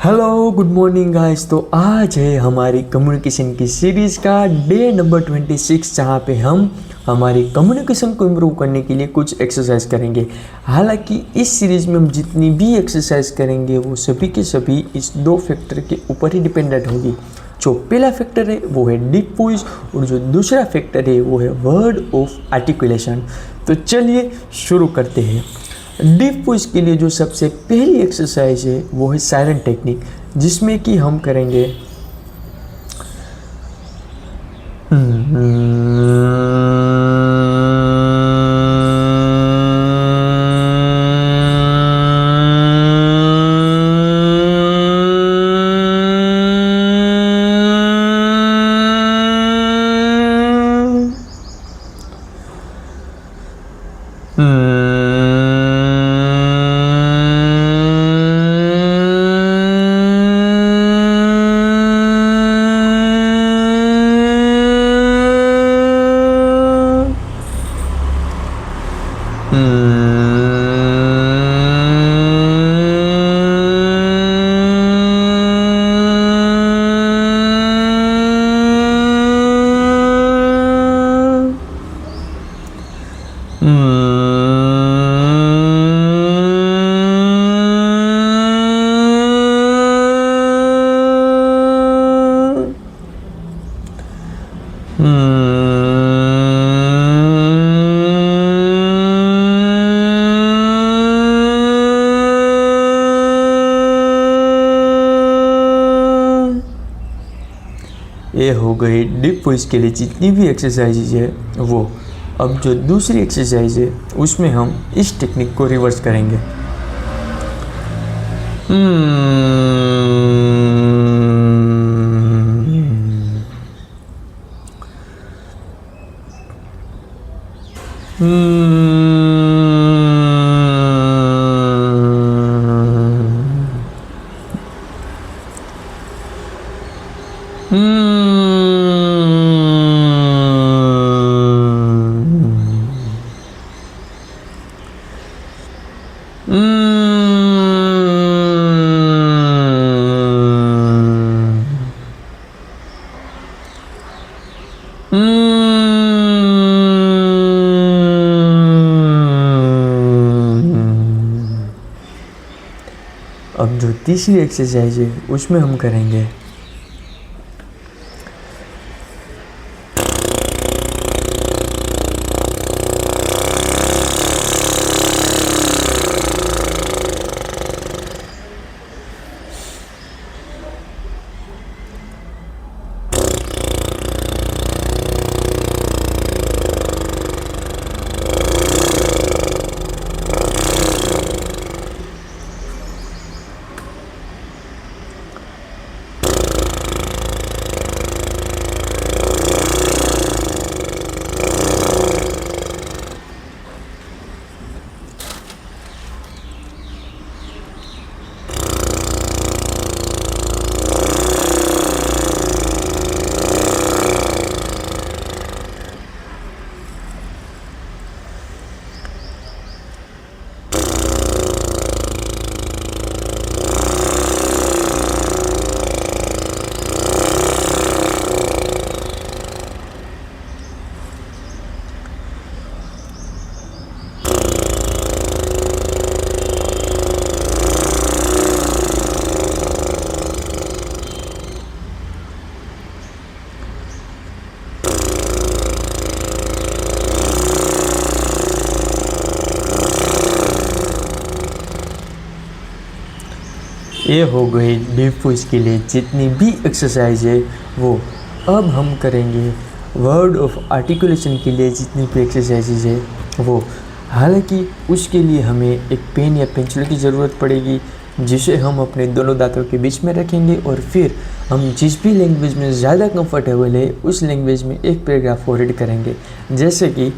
Hello good morning guys. तो आज है हमारी कम्युनिकेशन की सीरीज़ का डे नंबर 26, जहाँ पे हम हमारी कम्युनिकेशन को इम्प्रूव करने के लिए कुछ एक्सरसाइज करेंगे। हालांकि इस सीरीज़ में हम जितनी भी एक्सरसाइज करेंगे वो सभी के सभी इस दो फैक्टर के ऊपर ही डिपेंडेंट होगी। जो पहला फैक्टर है वो है डीप वॉइस और जो दूसरा फैक्टर है वो है वर्ड ऑफ आर्टिकुलेशन। तो चलिए शुरू करते हैं। डीप वॉइस के लिए जो सबसे पहली एक्सरसाइज है वो है साइलेंट टेक्निक, जिसमें कि हम करेंगे ये हो गई डीप वॉइस के लिए जितनी भी एक्सरसाइज है वो। अब जो दूसरी एक्सरसाइज है उसमें हम इस टेक्निक को रिवर्स करेंगे। अब जो तीसरी एक्सरसाइज है उसमें हम करेंगे ये हो गई डीप वॉइस के लिए जितनी भी एक्सरसाइज है वो। अब हम करेंगे वर्ड ऑफ आर्टिकुलेशन के लिए जितनी भी एक्सरसाइजेज है वो। हालांकि उसके लिए हमें एक पेन या पेंसिल की ज़रूरत पड़ेगी, जिसे हम अपने दोनों दांतों के बीच में रखेंगे और फिर हम जिस भी लैंग्वेज में ज़्यादा कंफर्टेबल है उस लैंग्वेज में एक पैराग्राफ को रीड करेंगे। जैसे कि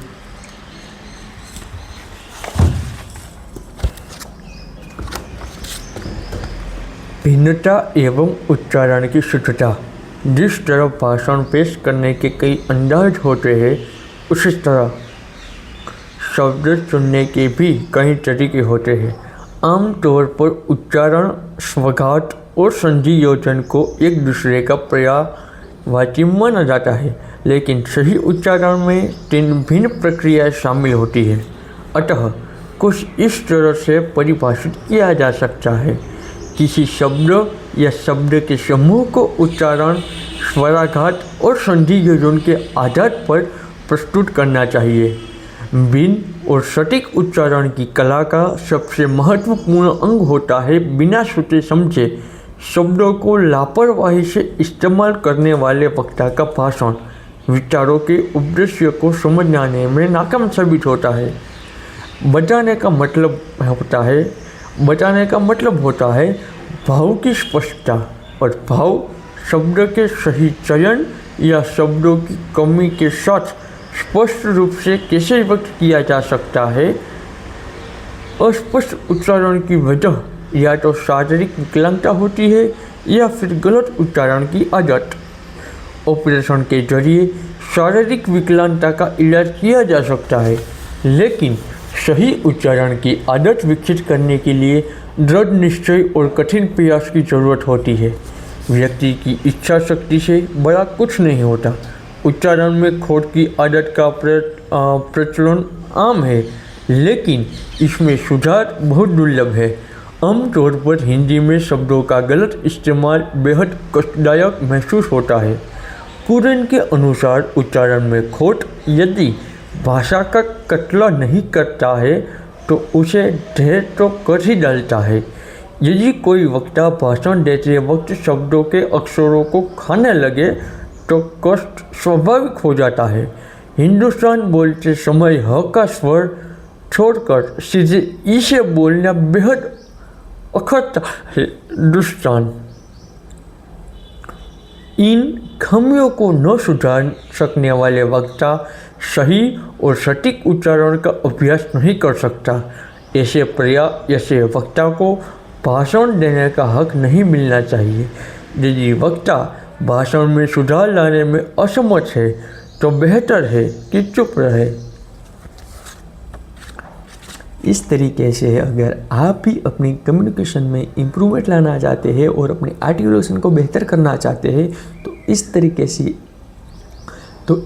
भिन्नता एवं उच्चारण की शुद्धता। जिस तरह भाषण पेश करने के कई अंदाज होते हैं, उसी तरह शब्द चुनने के भी कई तरीके होते हैं। आमतौर पर उच्चारण, स्वघात और संधि योजन को एक दूसरे का पर्यायवाची माना जाता है, लेकिन सही उच्चारण में 3 भिन्न प्रक्रियाएं शामिल होती है। अतः कुछ इस तरह से परिभाषित किया जा सकता है, किसी शब्द या शब्द के समूह को उच्चारण, स्वराघात और संधि योजन के आधार पर प्रस्तुत करना चाहिए। भिन्न और सटीक उच्चारण की कला का सबसे महत्वपूर्ण अंग होता है बिना सोचे समझे शब्दों को लापरवाही से इस्तेमाल करने वाले वक्ता का भाषण विचारों के उद्देश्य को समझाने में नाकाम साबित होता है। बताने का मतलब होता है भाव की स्पष्टता, और भाव शब्द के सही चयन या शब्दों की कमी के साथ स्पष्ट रूप से कैसे व्यक्त किया जा सकता है। अस्पष्ट उच्चारण की वजह या तो शारीरिक विकलांगता होती है या फिर गलत उच्चारण की आदत। ऑपरेशन के जरिए शारीरिक विकलांगता का इलाज किया जा सकता है, लेकिन सही उच्चारण की आदत विकसित करने के लिए दृढ़ निश्चय और कठिन प्रयास की जरूरत होती है। व्यक्ति की इच्छा शक्ति से बड़ा कुछ नहीं होता। उच्चारण में खोट की आदत का प्रचलन आम है, लेकिन इसमें सुधार बहुत दुर्लभ है। आमतौर पर हिंदी में शब्दों का गलत इस्तेमाल बेहद कष्टदायक महसूस होता है। कुरन के अनुसार उच्चारण में खोट यदि भाषा का कत्ल नहीं करता है तो उसे ढेर तो कर ही डालता है। यदि कोई वक्ता भाषण देते वक्त शब्दों के अक्षरों को खाने लगे तो कष्ट स्वाभाविक हो जाता है। हिंदुस्तान बोलते समय ह का स्वर छोड़कर सीधे ई से बोलना बेहद अखरता है। हिंदुस्तान इन खामियों को न सुधार सकने वाले वक्ता सही और सटीक उच्चारण का अभ्यास नहीं कर सकता। ऐसे वक्ता को भाषण देने का हक नहीं मिलना चाहिए। यदि वक्ता भाषण में सुधार लाने में असमर्थ है तो बेहतर है कि चुप रहे। इस तरीके से अगर आप भी अपनी कम्युनिकेशन में इम्प्रूवमेंट लाना चाहते हैं और अपने आर्टिकुलेशन को बेहतर करना चाहते हैं तो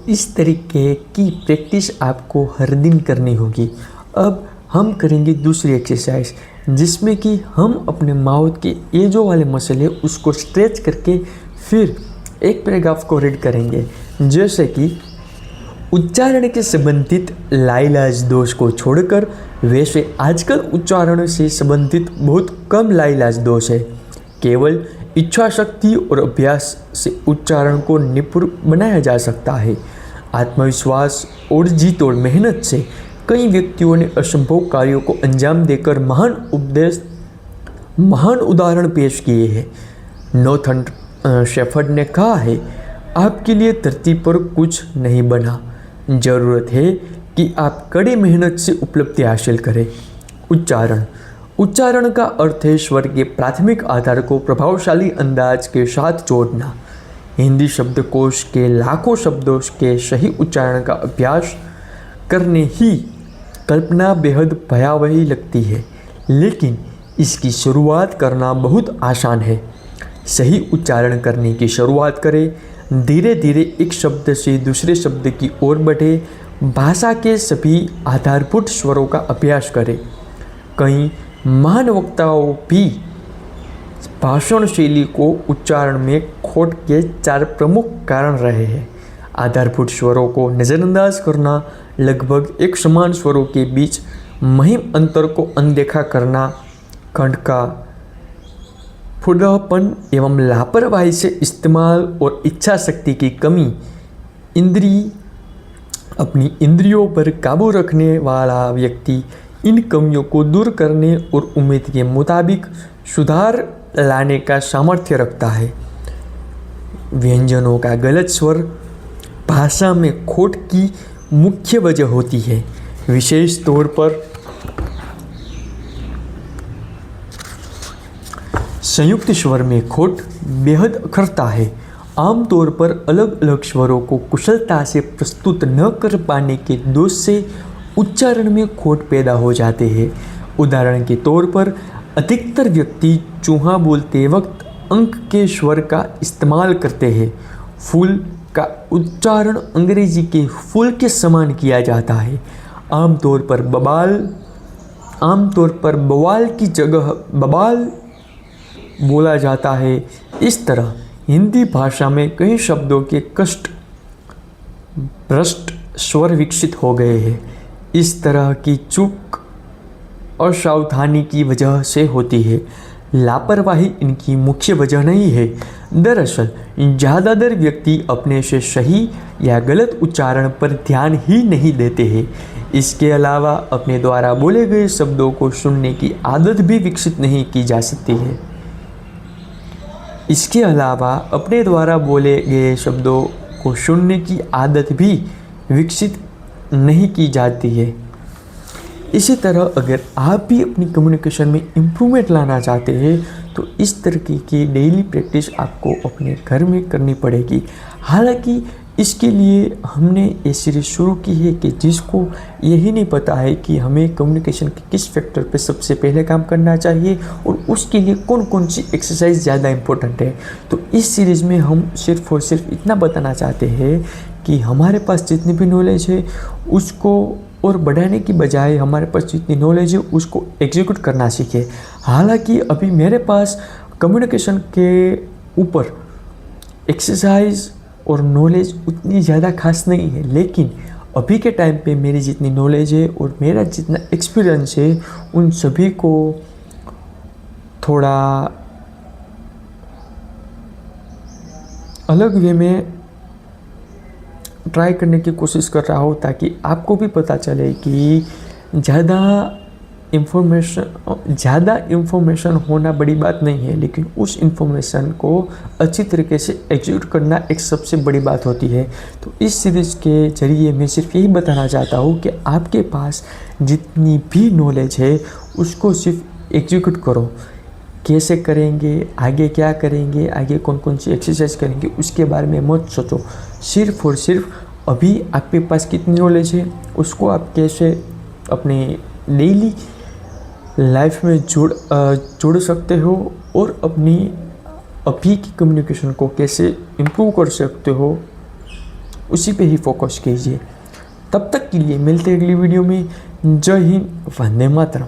इस तरीके की प्रैक्टिस आपको हर दिन करनी होगी। अब हम करेंगे दूसरी एक्सरसाइज, जिसमें कि हम अपने माउथ के ये जो वाले मसल है उसको स्ट्रेच करके फिर एक पैराग्राफ को रीड करेंगे। जैसे कि उच्चारण के संबंधित लाइलाज दोष को छोड़कर वैसे आजकल उच्चारण से संबंधित बहुत कम लाइलाज दोष है। केवल इच्छा शक्ति और अभ्यास से उच्चारण को निपुण बनाया जा सकता है। आत्मविश्वास और जीत और मेहनत से कई व्यक्तियों ने असंभव कार्यों को अंजाम देकर महान उदाहरण पेश किए हैं। नोथन शेफर्ड ने कहा है, आपके लिए धरती पर कुछ नहीं बना, ज़रूरत है कि आप कड़ी मेहनत से उपलब्धि हासिल करें। उच्चारण का अर्थ है स्वर के प्राथमिक आधार को प्रभावशाली अंदाज के साथ जोड़ना। हिंदी शब्दकोश के लाखों शब्दों के सही उच्चारण का अभ्यास करने ही कल्पना बेहद भयावही लगती है, लेकिन इसकी शुरुआत करना बहुत आसान है। सही उच्चारण करने की शुरुआत करें, धीरे धीरे एक शब्द से दूसरे शब्द की ओर बढ़े। भाषा के सभी आधारभूत स्वरों का अभ्यास करें। कई महान वक्ताओं भी भाषण शैली को उच्चारण में खोट के 4 प्रमुख कारण रहे हैं। आधारभूत स्वरों को नज़रअंदाज करना, लगभग एक समान स्वरों के बीच महिम अंतर को अनदेखा करना, खंड का फुडहपन एवं लापरवाही से इस्तेमाल और इच्छा शक्ति की कमी, अपनी इंद्रियों पर काबू रखने वाला व्यक्ति इन कमियों को दूर करने और उम्मीद के मुताबिक सुधार लाने का सामर्थ्य रखता है। व्यंजनों का गलत स्वर भाषा में खोट की मुख्य वजह होती है। विशेष तौर पर संयुक्त स्वर में खोट बेहद अखरता है। आमतौर पर अलग अलग स्वरों को कुशलता से प्रस्तुत न कर पाने के दोष से उच्चारण में खोट पैदा हो जाते हैं। उदाहरण के तौर पर अधिकतर व्यक्ति चूहा बोलते वक्त अंक के स्वर का इस्तेमाल करते हैं। फूल का उच्चारण अंग्रेजी के फूल के समान किया जाता है। आमतौर पर बवाल की जगह बबाल बोला जाता है। इस तरह हिंदी भाषा में कई शब्दों के कष्ट भ्रष्ट स्वर विकसित हो गए हैं। इस तरह की चूक असावधानी की वजह से होती है। लापरवाही इनकी मुख्य वजह नहीं है। दरअसल ज़्यादातर व्यक्ति अपने से सही या गलत उच्चारण पर ध्यान ही नहीं देते हैं। इसके अलावा अपने द्वारा बोले गए शब्दों को सुनने की आदत भी विकसित नहीं की जा सकती है। इसके अलावा अपने द्वारा बोले गए शब्दों को सुनने की आदत भी विकसित नहीं की जाती है। इसी तरह अगर आप भी अपनी कम्युनिकेशन में इम्प्रूवमेंट लाना चाहते हैं तो इस तरीके की डेली प्रैक्टिस आपको अपने घर में करनी पड़ेगी। हालांकि इसके लिए हमने ये सीरीज़ शुरू की है कि जिसको यही नहीं पता है कि हमें कम्युनिकेशन के किस फैक्टर पे सबसे पहले काम करना चाहिए और उसके लिए कौन कौन सी एक्सरसाइज ज़्यादा इम्पोर्टेंट है। तो इस सीरीज़ में हम सिर्फ और सिर्फ इतना बताना चाहते हैं कि हमारे पास जितनी भी नॉलेज है उसको और बढ़ाने की बजाय हमारे पास जितनी नॉलेज है उसको एग्जीक्यूट करना सीखें। हालांकि अभी मेरे पास कम्युनिकेशन के ऊपर एक्सरसाइज और नॉलेज उतनी ज़्यादा खास नहीं है, लेकिन अभी के टाइम पे मेरी जितनी नॉलेज है और मेरा जितना एक्सपीरियंस है उन सभी को थोड़ा अलग वे में ट्राई करने की कोशिश कर रहा हूँ ताकि आपको भी पता चले कि ज़्यादा इन्फॉर्मेशन होना बड़ी बात नहीं है, लेकिन उस इन्फॉर्मेशन को अच्छी तरीके से एग्जीक्यूट करना एक सबसे बड़ी बात होती है। तो इस सीरीज़ के ज़रिए मैं सिर्फ यही बताना चाहता हूँ कि आपके पास जितनी भी नॉलेज है उसको सिर्फ एग्जीक्यूट करो। कैसे करेंगे, आगे क्या करेंगे, आगे कौन कौन सी एक्सरसाइज करेंगे उसके बारे में मत सोचो। सिर्फ और सिर्फ अभी आपके पास कितनी नॉलेज है उसको आप कैसे अपने डेली लाइफ में जोड़ सकते हो और अपनी अभी की कम्युनिकेशन को कैसे इम्प्रूव कर सकते हो उसी पे ही फोकस कीजिए। तब तक के लिए मिलते हैं अगली वीडियो में। जय हिंद, वंदे मातरम।